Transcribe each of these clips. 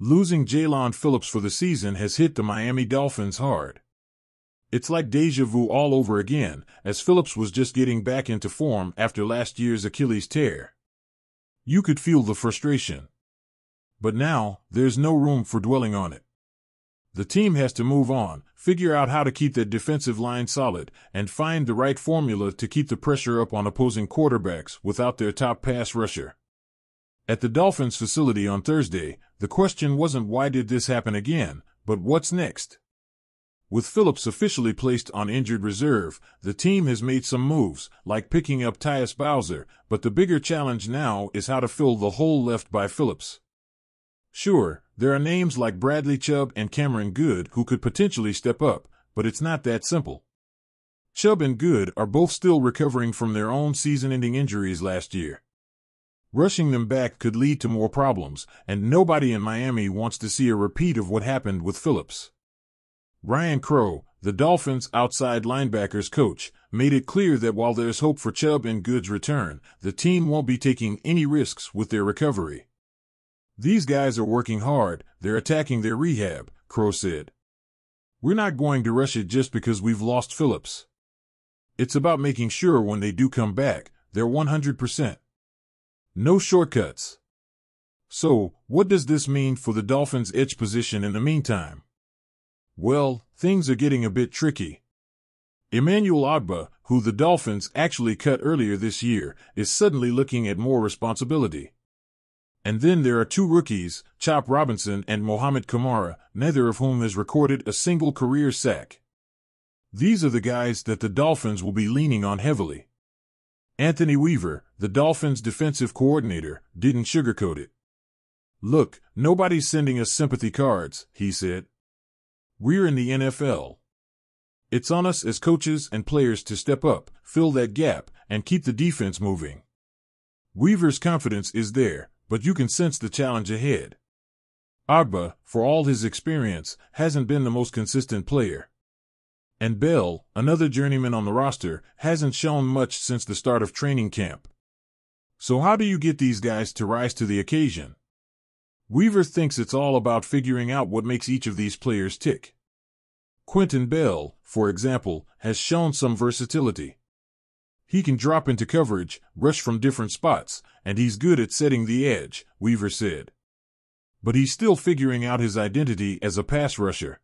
Losing Jalen Phillips for the season has hit the Miami Dolphins hard. It's like deja vu all over again, as Phillips was just getting back into form after last year's Achilles tear. You could feel the frustration. But now, there's no room for dwelling on it. The team has to move on, figure out how to keep that defensive line solid, and find the right formula to keep the pressure up on opposing quarterbacks without their top pass rusher. At the Dolphins facility on Thursday, the question wasn't why did this happen again, but what's next? With Phillips officially placed on injured reserve, the team has made some moves, like picking up Tyus Bowser, but the bigger challenge now is how to fill the hole left by Phillips. Sure, there are names like Bradley Chubb and Cameron Good who could potentially step up, but it's not that simple. Chubb and Good are both still recovering from their own season-ending injuries last year. Rushing them back could lead to more problems, and nobody in Miami wants to see a repeat of what happened with Phillips. Ryan Crow, the Dolphins' outside linebackers coach, made it clear that while there's hope for Chubb and Good's return, the team won't be taking any risks with their recovery. These guys are working hard, they're attacking their rehab, Crow said. We're not going to rush it just because we've lost Phillips. It's about making sure when they do come back, they're 100%. No shortcuts. So, what does this mean for the Dolphins' edge position in the meantime? Well, things are getting a bit tricky. Emmanuel Ogbah, who the Dolphins actually cut earlier this year, is suddenly looking at more responsibility. And then there are two rookies, Chop Robinson and Mohamed Kamara, neither of whom has recorded a single career sack. These are the guys that the Dolphins will be leaning on heavily. Anthony Weaver, the Dolphins' defensive coordinator, didn't sugarcoat it. Look, nobody's sending us sympathy cards, he said. We're in the NFL. It's on us as coaches and players to step up, fill that gap, and keep the defense moving. Weaver's confidence is there, but you can sense the challenge ahead. Ogbah, for all his experience, hasn't been the most consistent player. And Bell, another journeyman on the roster, hasn't shown much since the start of training camp. So how do you get these guys to rise to the occasion? Weaver thinks it's all about figuring out what makes each of these players tick. Quentin Bell, for example, has shown some versatility. He can drop into coverage, rush from different spots, and he's good at setting the edge, Weaver said. But he's still figuring out his identity as a pass rusher.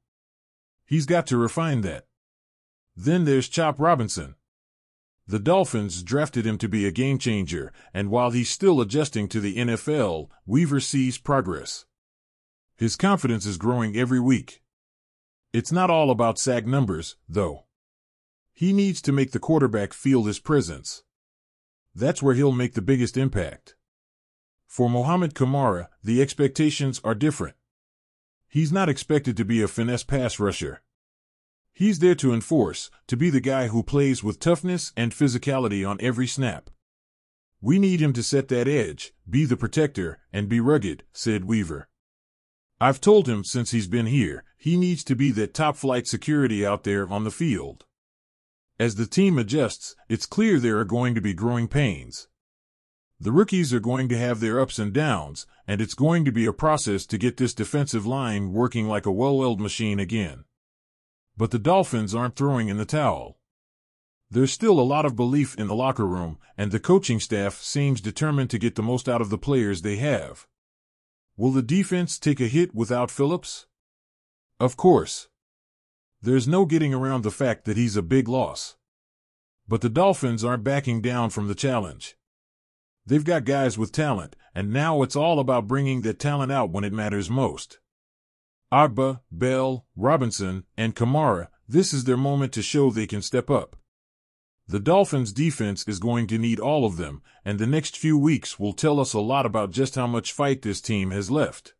He's got to refine that. Then there's Chop Robinson. The Dolphins drafted him to be a game-changer, and while he's still adjusting to the NFL, Weaver sees progress. His confidence is growing every week. It's not all about sack numbers, though. He needs to make the quarterback feel his presence. That's where he'll make the biggest impact. For Mohamed Kamara, the expectations are different. He's not expected to be a finesse pass rusher. He's there to enforce, to be the guy who plays with toughness and physicality on every snap. We need him to set that edge, be the protector, and be rugged, said Weaver. I've told him since he's been here, he needs to be that top-flight security out there on the field. As the team adjusts, it's clear there are going to be growing pains. The rookies are going to have their ups and downs, and it's going to be a process to get this defensive line working like a well-oiled machine again. But the Dolphins aren't throwing in the towel. There's still a lot of belief in the locker room, and the coaching staff seems determined to get the most out of the players they have. Will the defense take a hit without Phillips? Of course. There's no getting around the fact that he's a big loss. But the Dolphins aren't backing down from the challenge. They've got guys with talent, and now it's all about bringing that talent out when it matters most. Ogbah, Bell, Robinson, and Kamara, this is their moment to show they can step up. The Dolphins' defense is going to need all of them, and the next few weeks will tell us a lot about just how much fight this team has left.